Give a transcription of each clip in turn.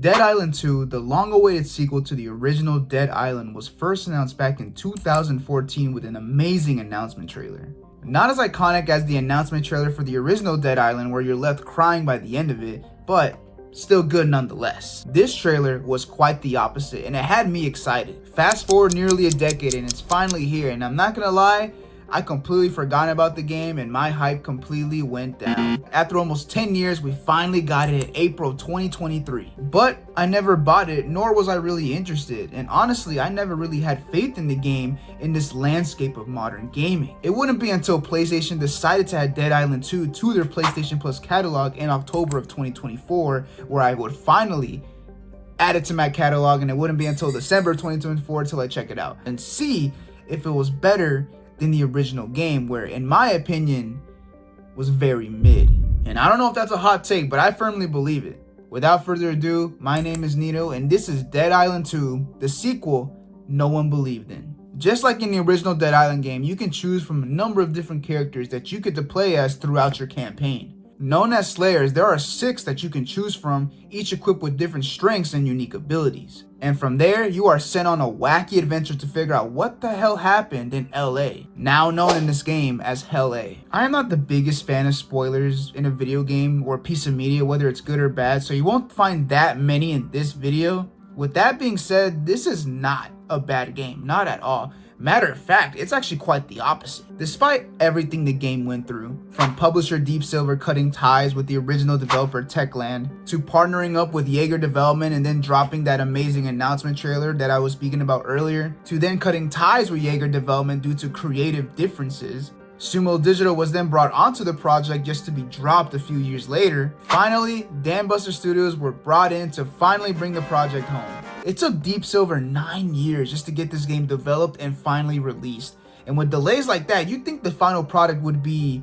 Dead Island 2, the long-awaited sequel to the original Dead Island, was first announced back in 2014 with an amazing announcement trailer. Not as iconic as the announcement trailer for the original Dead Island, where you're left crying by the end of it, but still good nonetheless. This trailer was quite the opposite, and it had me excited. Fast forward nearly a decade and it's finally here, and I'm not gonna lie, I completely forgot about the game and my hype completely went down. After almost 10 years, we finally got it in April 2023. But I never bought it, nor was I really interested. And honestly, I never really had faith in the game in this landscape of modern gaming. It wouldn't be until PlayStation decided to add Dead Island 2 to their PlayStation Plus catalog in October of 2024, where I would finally add it to my catalog, and it wouldn't be until December 2024 until I check it out and see if it was better than the original game, where in my opinion was very mid. And I don't know if that's a hot take, but I firmly believe it. Without further ado, my name is Nito and this is Dead Island 2, the sequel no one believed in. Just like in the original Dead Island game, you can choose from a number of different characters that you get to play as throughout your campaign. Known as Slayers, there are 6 that you can choose from, each equipped with different strengths and unique abilities. And from there, you are sent on a wacky adventure to figure out what the hell happened in LA, now known in this game as Hell A. I am not the biggest fan of spoilers in a video game or piece of media, whether it's good or bad, so you won't find that many in this video. With that being said, this is not a bad game, not at all. Matter of fact, it's actually quite the opposite. Despite everything the game went through, from publisher Deep Silver cutting ties with the original developer Techland, to partnering up with Jaeger Development and then dropping that amazing announcement trailer that I was speaking about earlier, to then cutting ties with Jaeger Development due to creative differences, Sumo Digital was then brought onto the project just to be dropped a few years later. Finally, Dambuster Studios were brought in to finally bring the project home. It took Deep Silver 9 years just to get this game developed and finally released. And with delays like that, you'd think the final product would be,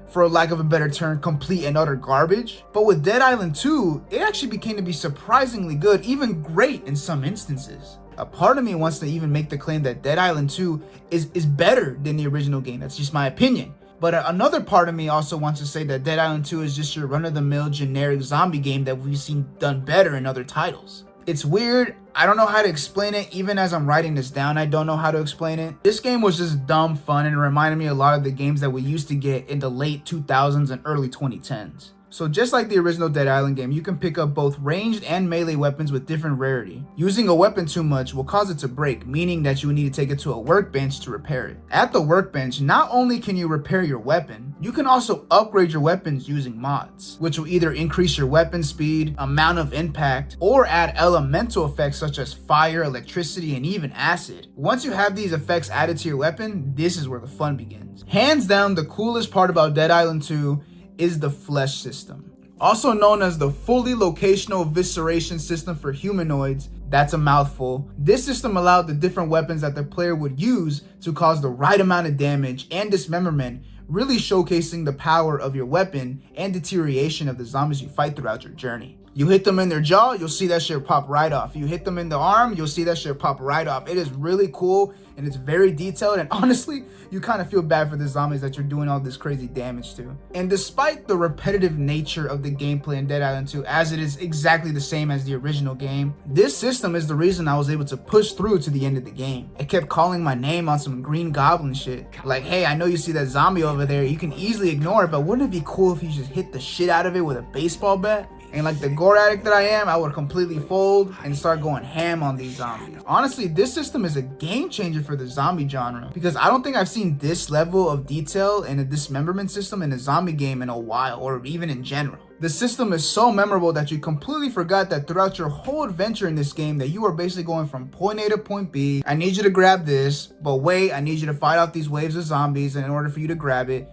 for lack of a better term, complete and utter garbage. But with Dead Island 2, it actually became to be surprisingly good, even great in some instances. A part of me wants to even make the claim that Dead Island 2 is better than the original game. That's just my opinion. But another part of me also wants to say that Dead Island 2 is just your run-of-the-mill generic zombie game that we've seen done better in other titles. It's weird. I don't know how to explain it. Even as I'm writing this down, I don't know how to explain it. This game was just dumb fun and it reminded me a lot of the games that we used to get in the late 2000s and early 2010s. So just like the original Dead Island game, you can pick up both ranged and melee weapons with different rarity. Using a weapon too much will cause it to break, meaning that you will need to take it to a workbench to repair it. At the workbench, not only can you repair your weapon, you can also upgrade your weapons using mods, which will either increase your weapon speed, amount of impact, or add elemental effects such as fire, electricity, and even acid. Once you have these effects added to your weapon, this is where the fun begins. Hands down, the coolest part about Dead Island 2 is the flesh system. Also known as the fully locational evisceration system for humanoids, that's a mouthful. This system allowed the different weapons that the player would use to cause the right amount of damage and dismemberment, really showcasing the power of your weapon and deterioration of the zombies you fight throughout your journey. You hit them in their jaw, you'll see that shit pop right off. You hit them in the arm, you'll see that shit pop right off. It is really cool and it's very detailed, and honestly, you kind of feel bad for the zombies that you're doing all this crazy damage to. And despite the repetitive nature of the gameplay in Dead Island 2, as it is exactly the same as the original game, this system is the reason I was able to push through to the end of the game. It kept calling my name on some Green Goblin shit. Like, hey, I know you see that zombie over there, you can easily ignore it, but wouldn't it be cool if you just hit the shit out of it with a baseball bat? And like the gore addict that I am, I would completely fold and start going ham on these zombies. Honestly, this system is a game changer for the zombie genre, because I don't think I've seen this level of detail in a dismemberment system in a zombie game in a while, or even in general. The system is so memorable that you completely forgot that throughout your whole adventure in this game that you are basically going from point A to point B. I need you to grab this, but wait, I need you to fight off these waves of zombies, and in order for you to grab it,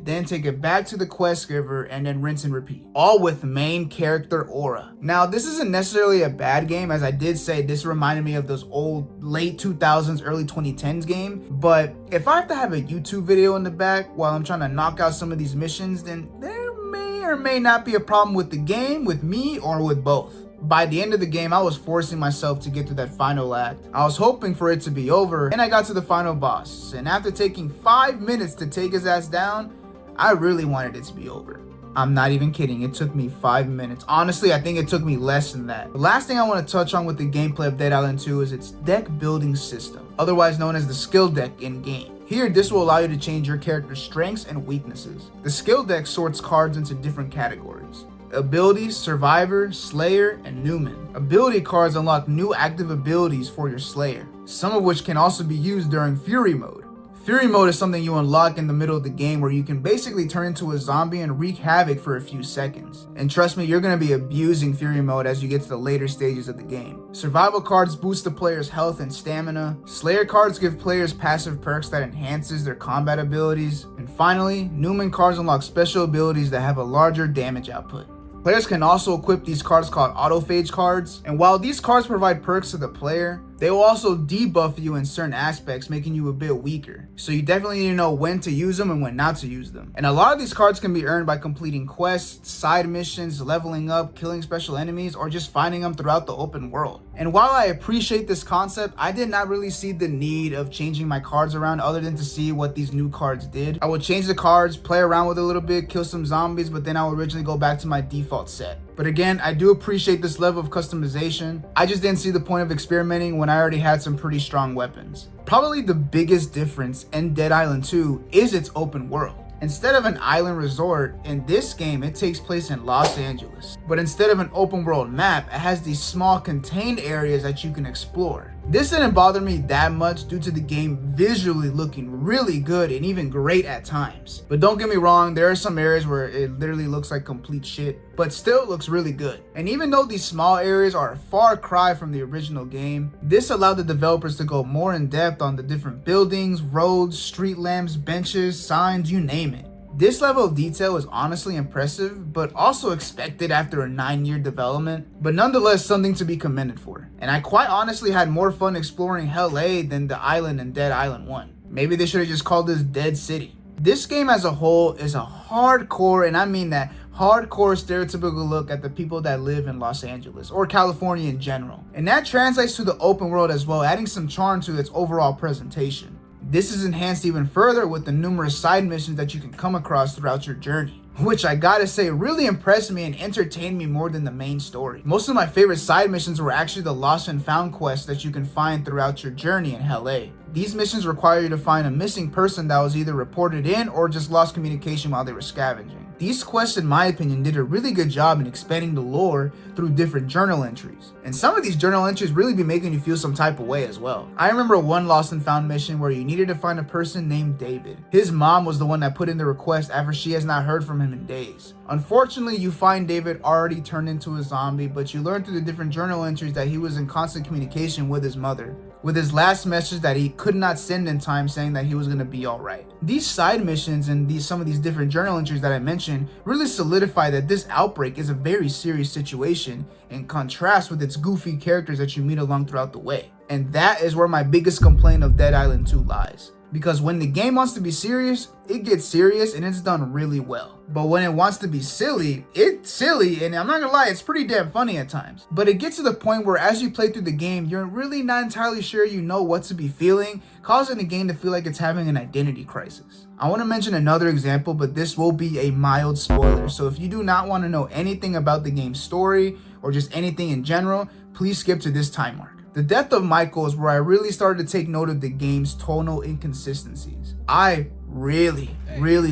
then take it back to the quest giver, and then rinse and repeat. All with main character aura. Now, this isn't necessarily a bad game, as I did say this reminded me of those old late 2000s, early 2010s game, but if I have to have a YouTube video in the back while I'm trying to knock out some of these missions, then there may or may not be a problem with the game, with me, or with both. By the end of the game, I was forcing myself to get to that final act. I was hoping for it to be over, and I got to the final boss, and after taking 5 minutes to take his ass down, I really wanted it to be over. I'm not even kidding, it took me 5 minutes. Honestly, I think it took me less than that. The last thing I want to touch on with the gameplay of Dead Island 2 is its deck building system, otherwise known as the skill deck in game. Here, this will allow you to change your character's strengths and weaknesses. The skill deck sorts cards into different categories: abilities, Survivor, Slayer, and Newman. Ability cards unlock new active abilities for your Slayer, some of which can also be used during Fury mode. Fury mode is something you unlock in the middle of the game where you can basically turn into a zombie and wreak havoc for a few seconds. And trust me, you're going to be abusing Fury mode as you get to the later stages of the game. Survival cards boost the player's health and stamina. Slayer cards give players passive perks that enhances their combat abilities. And finally, Newman cards unlock special abilities that have a larger damage output. Players can also equip these cards called autophage cards, and while these cards provide perks to the player, they will also debuff you in certain aspects, making you a bit weaker. So you definitely need to know when to use them and when not to use them. And a lot of these cards can be earned by completing quests, side missions, leveling up, killing special enemies, or just finding them throughout the open world. And while I appreciate this concept, I did not really see the need of changing my cards around other than to see what these new cards did. I would change the cards, play around with it a little bit, kill some zombies, but then I would originally go back to my default set. But again, I do appreciate this level of customization. I just didn't see the point of experimenting when I already had some pretty strong weapons. Probably the biggest difference in Dead Island 2 is its open world. Instead of an island resort, in this game it takes place in Los Angeles. But instead of an open world map, it has these small contained areas that you can explore. This didn't bother me that much due to the game visually looking really good and even great at times. But don't get me wrong, there are some areas where it literally looks like complete shit, but still looks really good. And even though these small areas are a far cry from the original game, this allowed the developers to go more in depth on the different buildings, roads, street lamps, benches, signs, you name it. This level of detail is honestly impressive, but also expected after a 9-year development, but nonetheless something to be commended for. And I quite honestly had more fun exploring LA than the island in Dead Island 1. Maybe they should have just called this Dead City. This game as a whole is a hardcore, and I mean that, hardcore stereotypical look at the people that live in Los Angeles, or California in general. And that translates to the open world as well, adding some charm to its overall presentation. This is enhanced even further with the numerous side missions that you can come across throughout your journey, which I gotta say really impressed me and entertained me more than the main story. Most of my favorite side missions were actually the lost and found quests that you can find throughout your journey in LA. These missions require you to find a missing person that was either reported in or just lost communication while they were scavenging. These quests, in my opinion, did a really good job in expanding the lore through different journal entries. And some of these journal entries really be making you feel some type of way as well. I remember one lost and found mission where you needed to find a person named David. His mom was the one that put in the request after she has not heard from him in days. Unfortunately, you find David already turned into a zombie, but you learn through the different journal entries that he was in constant communication with his mother, with his last message that he could not send in time saying that he was going to be alright. These side missions and some of these different journal entries that I mentioned really solidify that this outbreak is a very serious situation in contrast with its goofy characters that you meet along throughout the way. And that is where my biggest complaint of Dead Island 2 lies. Because when the game wants to be serious, it gets serious and it's done really well. But when it wants to be silly, it's silly, and I'm not gonna lie, it's pretty damn funny at times. But it gets to the point where as you play through the game, you're really not entirely sure you know what to be feeling, causing the game to feel like it's having an identity crisis. I want to mention another example, but this will be a mild spoiler, so if you do not want to know anything about the game's story or just anything in general, please skip to this time mark. The death of Michael is where I really started to take note of the game's tonal inconsistencies. I really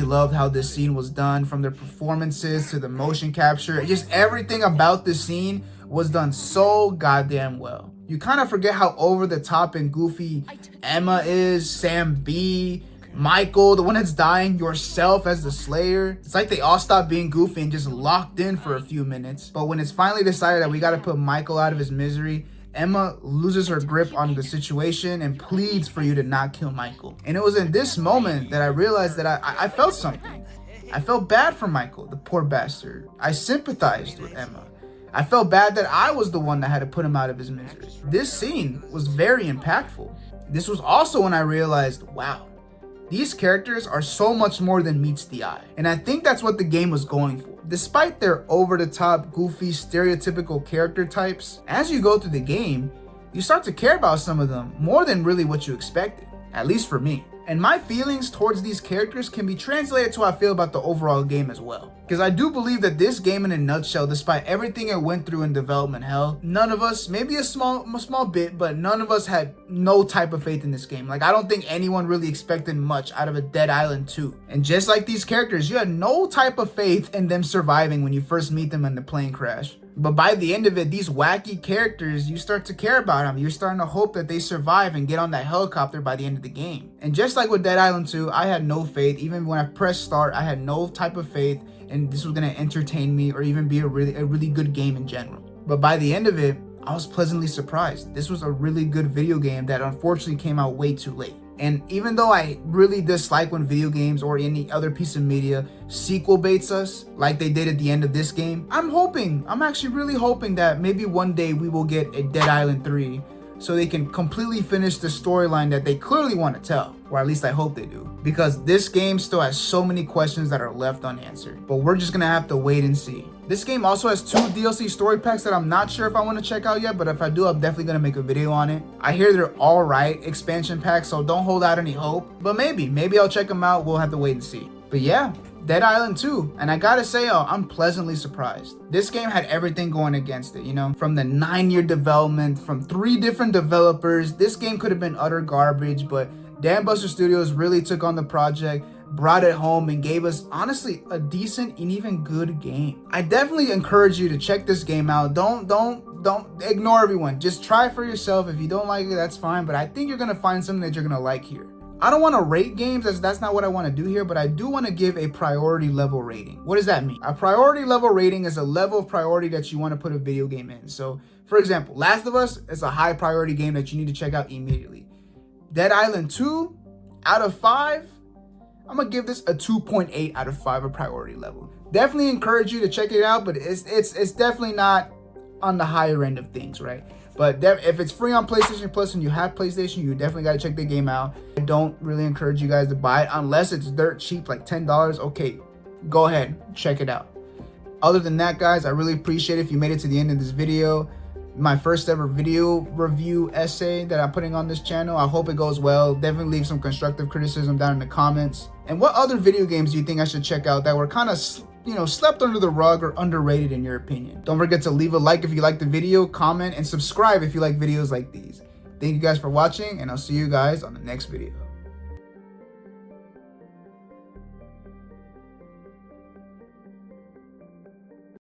loved how this scene was done, from the performances to the motion capture. Just everything about this scene was done so goddamn well. You kind of forget how over the top and goofy Emma is, Sam B, Michael, the one that's dying, yourself as the Slayer. It's like they all stopped being goofy and just locked in for a few minutes. But when it's finally decided that we gotta put Michael out of his misery, Emma loses her grip on the situation and pleads for you to not kill Michael. And it was in this moment that I realized that I felt something. I felt bad for Michael, the poor bastard. I sympathized with Emma. I felt bad that I was the one that had to put him out of his misery. This scene was very impactful. This was also when I realized, wow, these characters are so much more than meets the eye. And I think that's what the game was going for. Despite their over-the-top, goofy, stereotypical character types, as you go through the game, you start to care about some of them more than really what you expected. at least for me. And my feelings towards these characters can be translated to how I feel about the overall game as well. Because I do believe that this game in a nutshell, despite everything it went through in development hell, none of us, maybe a small bit, but none of us had no type of faith in this game. Like, I don't think anyone really expected much out of a Dead Island 2. And just like these characters, you had no type of faith in them surviving when you first meet them in the plane crash. But by the end of it, these wacky characters, you start to care about them. You're starting to hope that they survive and get on that helicopter by the end of the game. And just like with Dead Island 2, I had no faith. Even when I pressed start, I had no type of faith and this was going to entertain me or even be a really good game in general. But by the end of it, I was pleasantly surprised. This was a really good video game that unfortunately came out way too late. And even though I really dislike when video games or any other piece of media sequel baits us like they did at the end of this game, I'm actually really hoping that maybe one day we will get a Dead Island 3 so they can completely finish the storyline that they clearly want to tell, or at least I hope they do, because this game still has so many questions that are left unanswered, but we're just gonna have to wait and see. This game also has 2 DLC story packs that I'm not sure if I want to check out yet, but if I do, I'm definitely gonna make a video on it. I hear they're alright expansion packs, so don't hold out any hope, but maybe I'll check them out. We'll have to wait and see. But yeah, Dead Island 2, and I gotta say, I'm pleasantly surprised. This game had everything going against it, you know, from the 9-year development, from 3 different developers. This game could have been utter garbage, but Dan Buster Studios really took on the project, brought it home, and gave us, honestly, a decent and even good game. I definitely encourage you to check this game out. Don't ignore everyone. Just try it for yourself. If you don't like it, that's fine, but I think you're gonna find something that you're gonna like here. I don't want to rate games, that's not what I want to do here, but I do want to give a priority level rating. What does that mean? A priority level rating is a level of priority that you want to put a video game in. So, for example, Last of Us is a high priority game that you need to check out immediately. Dead Island 2, out of 5, I'm going to give this a 2.8 out of 5 a priority level. Definitely encourage you to check it out, but it's definitely not on the higher end of things, right? But if it's free on PlayStation Plus and you have PlayStation, you definitely got to check the game out. I don't really encourage you guys to buy it unless it's dirt cheap, like $10. Okay, go ahead, check it out. Other than that, guys, I really appreciate it if you made it to the end of this video. My first ever video review essay that I'm putting on this channel. I hope it goes well. Definitely leave some constructive criticism down in the comments. And what other video games do you think I should check out that were kind of, slept under the rug or underrated in your opinion? Don't forget to leave a like if you like the video, comment, and subscribe if you like videos like these. Thank you guys for watching, and I'll see you guys on the next video.